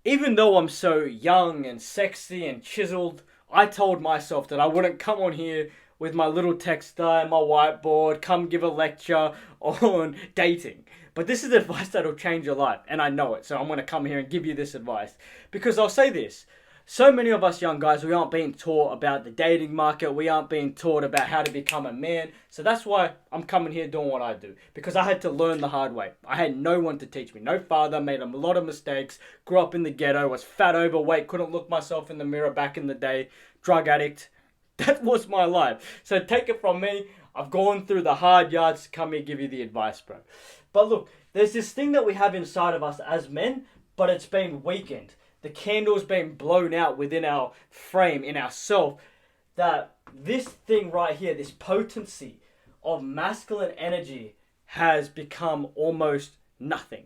Even though I'm so young and sexy and chiseled, I told myself that I wouldn't come on here with my little texter and my whiteboard, come give a lecture on dating. But this is advice that'll change your life, and I know it, so I'm going to come here and give you this advice. Because I'll say this, so many of us young guys, we aren't being taught about the dating market, we aren't being taught about how to become a man, so that's why I'm coming here doing what I do. Because I had to learn the hard way. I had no one to teach me, no father, made a lot of mistakes, grew up in the ghetto, was fat, overweight, couldn't look myself in the mirror back in the day, drug addict. That was my life. So take it from me, I've gone through the hard yards to come here and give you the advice, bro. But look, there's this thing that we have inside of us as men, but it's been weakened. The candle's been blown out within our frame, in our self, that this thing right here, this potency of masculine energy has become almost nothing.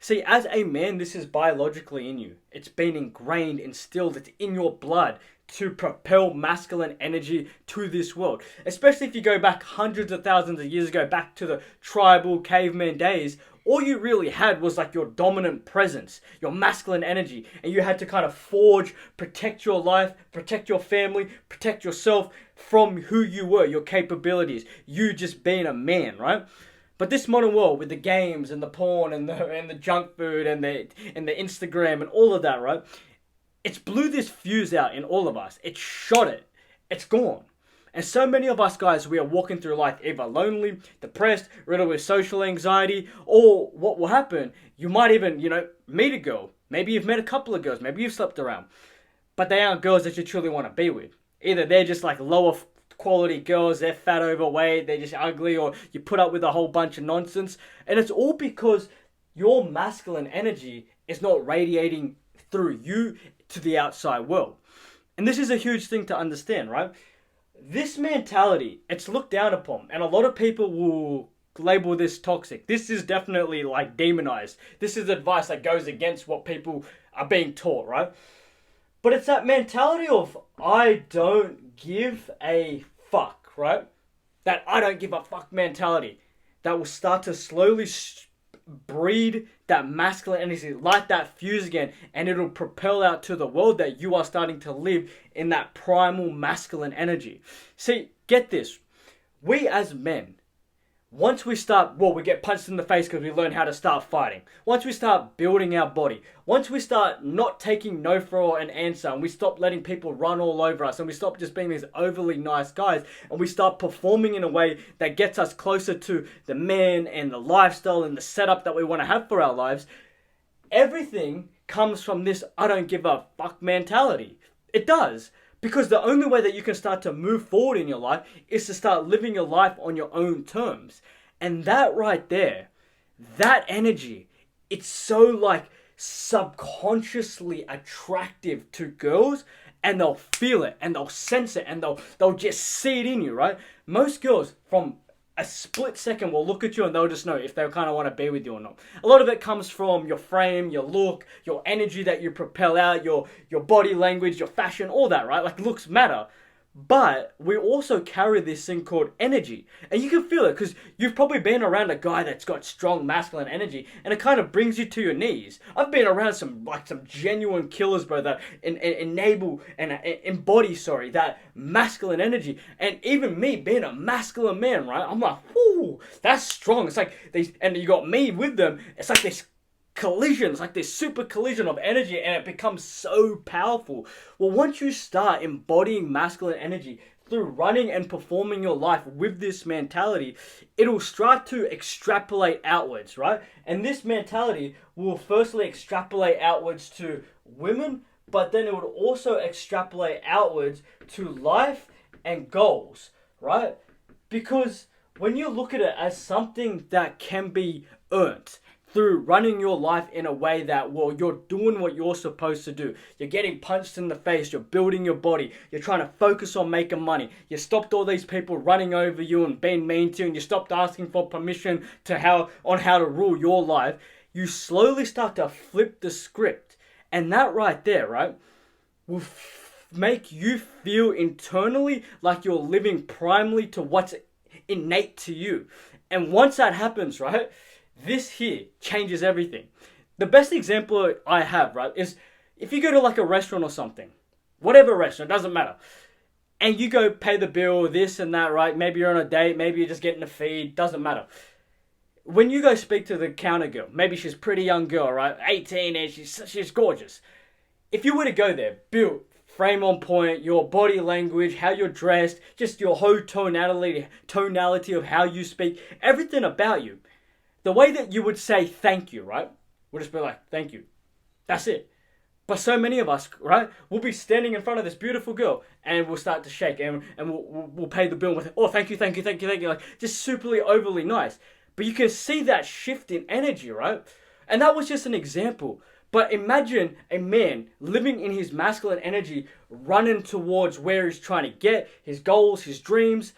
See, as a man, this is biologically in you. It's been ingrained, instilled, it's in your blood to propel masculine energy to this world. Especially if you go back hundreds of thousands of years ago, back to the tribal caveman days, all you really had was like your dominant presence, your masculine energy, and you had to kind of forge, protect your life, protect your family, protect yourself from who you were, your capabilities, you just being a man, right? But this modern world with the games and the porn and the junk food and the Instagram and all of that, right? It's blew this fuse out in all of us. It shot it. It's gone. And so many of us guys, we are walking through life either lonely, depressed, riddled with social anxiety, or what will happen, you might even, meet a girl. Maybe you've met a couple of girls. Maybe you've slept around. But they aren't girls that you truly want to be with. Either they're just like lower quality girls, they're fat, overweight, they're just ugly, or you put up with a whole bunch of nonsense. And it's all because your masculine energy is not radiating through you to the outside world. And this is a huge thing to understand, right? This mentality, it's looked down upon, and a lot of people will label this toxic. This is definitely like demonized. This is advice that goes against what people are being taught, right? But it's that mentality of I don't give a fuck, right? That I don't give a fuck mentality that will start to slowly breed that masculine energy, light that fuse again, and it'll propel out to the world that you are starting to live in that primal masculine energy. See, get this. We as men, once we start, we get punched in the face because we learn how to start fighting. Once we start building our body, once we start not taking no for an answer, and we stop letting people run all over us, and we stop just being these overly nice guys, and we start performing in a way that gets us closer to the man and the lifestyle and the setup that we want to have for our lives, everything comes from this I don't give a fuck mentality. It does. Because the only way that you can start to move forward in your life is to start living your life on your own terms. And that right there, that energy, it's so like subconsciously attractive to girls, and they'll feel it and they'll sense it and they'll just see it in you, right? Most girls from a split second will look at you and they'll just know if they kind of want to be with you or not. A lot of it comes from your frame, your look, your energy that you propel out, your body language, your fashion, all that, right? Like looks matter. But we also carry this thing called energy. And you can feel it because you've probably been around a guy that's got strong masculine energy and it kind of brings you to your knees. I've been around some genuine killers, bro, that enable and embody, that masculine energy. And even me being a masculine man, right? I'm like, whoo, that's strong. It's like these, and you got me with them. It's like this collision, it's like this super collision of energy, and it becomes so powerful. Well, once you start embodying masculine energy through running and performing your life with this mentality, it'll start to extrapolate outwards, right? And this mentality will firstly extrapolate outwards to women, but then it would also extrapolate outwards to life and goals, right? Because when you look at it as something that can be earned, through running your life in a way that, you're doing what you're supposed to do. You're getting punched in the face. You're building your body. You're trying to focus on making money. You stopped all these people running over you and being mean to you, and you stopped asking for permission on how to rule your life. You slowly start to flip the script. And that right there, right, will make you feel internally like you're living primarily to what's innate to you. And once that happens, right, this here changes everything. The best example I have, right, is if you go to like a restaurant or something, whatever restaurant, doesn't matter, and you go pay the bill, this and that, right? Maybe you're on a date, maybe you're just getting a feed, doesn't matter. When you go speak to the counter girl, maybe she's a pretty young girl, right? 18 and she's gorgeous. If you were to go there, built, frame on point, your body language, how you're dressed, just your whole tonality of how you speak, everything about you, the way that you would say thank you, right? We'll just be like, thank you. That's it. But so many of us, right, we'll be standing in front of this beautiful girl and we'll start to shake and we'll pay the bill with, oh, thank you. Like, just superly overly nice. But you can see that shift in energy, right? And that was just an example. But imagine a man living in his masculine energy, running towards where he's trying to get, his goals, his dreams,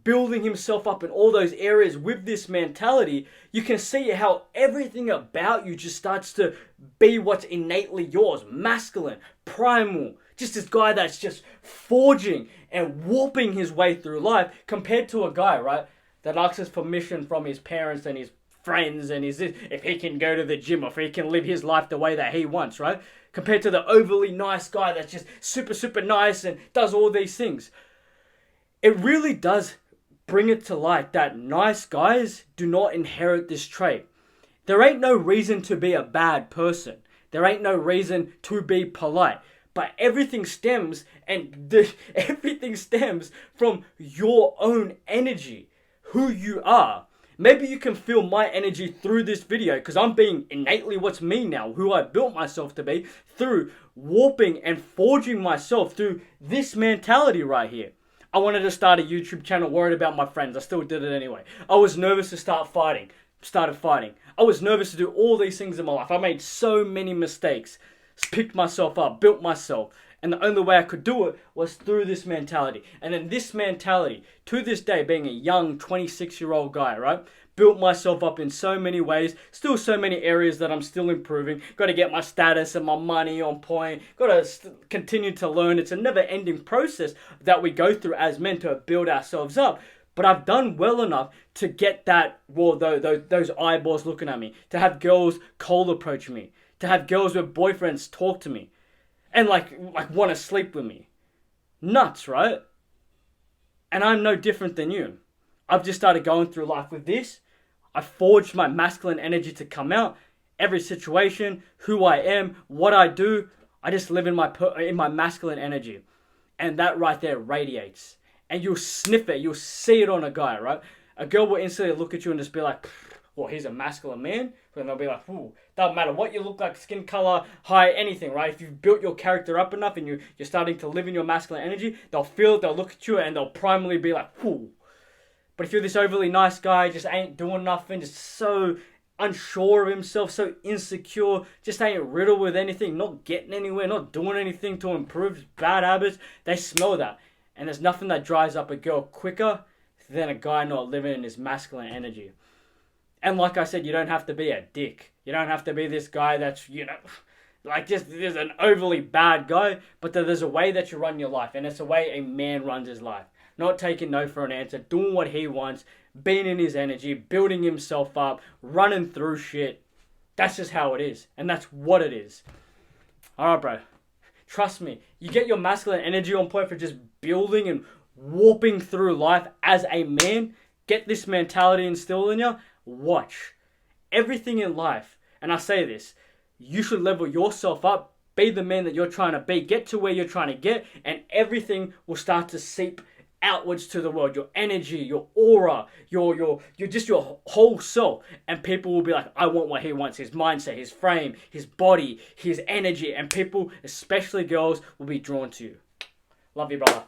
building himself up in all those areas with this mentality. You can see how everything about you just starts to be what's innately yours. Masculine, primal, just this guy that's just forging and warping his way through life, compared to a guy, right, that asks permission from his parents and his friends and if he can go to the gym or if he can live his life the way that he wants, right? Compared to the overly nice guy that's just super nice and does all these things. It really does bring it to light that nice guys do not inherit this trait. There ain't no reason to be a bad person. There ain't no reason to be polite. But everything stems from your own energy, who you are. Maybe you can feel my energy through this video because I'm being innately what's me now, who I built myself to be, through warping and forging myself through this mentality right here. I wanted to start a YouTube channel, worried about my friends. I still did it anyway. I was nervous to started fighting. I was nervous to do all these things in my life. I made so many mistakes, picked myself up, built myself. And the only way I could do it was through this mentality. And then this mentality, to this day, being a young 26-year-old guy, right? Built myself up in so many ways. Still so many areas that I'm still improving. Got to get my status and my money on point. Got to continue to learn. It's a never-ending process that we go through as men to build ourselves up. But I've done well enough to get that, well, those eyeballs looking at me. To have girls cold approach me. To have girls with boyfriends talk to me. And like want to sleep with me. Nuts, right? And I'm no different than you. I've just started going through life with this. I forged my masculine energy to come out. Every situation, who I am, what I do, I just live in my masculine energy. And that right there radiates. And you'll sniff it. You'll see it on a guy, right? A girl will instantly look at you and just be like, well, he's a masculine man. And they'll be like, ooh, doesn't matter what you look like, skin color, height, anything, right? If you've built your character up enough and you're starting to live in your masculine energy, they'll feel it, they'll look at you and they'll primarily be like, ooh. But if you're this overly nice guy, just ain't doing nothing, just so unsure of himself, so insecure, just ain't riddled with anything, not getting anywhere, not doing anything to improve bad habits, they smell that. And there's nothing that dries up a girl quicker than a guy not living in his masculine energy. And like I said, you don't have to be a dick. You don't have to be this guy that's, like just there's an overly bad guy, but there's a way that you run your life, and it's a way a man runs his life. Not taking no for an answer, doing what he wants, being in his energy, building himself up, running through shit. That's just how it is, and that's what it is. Alright, bro. Trust me, you get your masculine energy on point for just building and warping through life as a man. Get this mentality instilled in you. Watch. Everything in life, and I say this, you should level yourself up, be the man that you're trying to be, get to where you're trying to get, and everything will start to seep outwards to the world. Your energy, your aura, your just your whole self, and people will be like, I want what he wants, his mindset, his frame, his body, his energy, and people, especially girls, will be drawn to you. Love you, brother.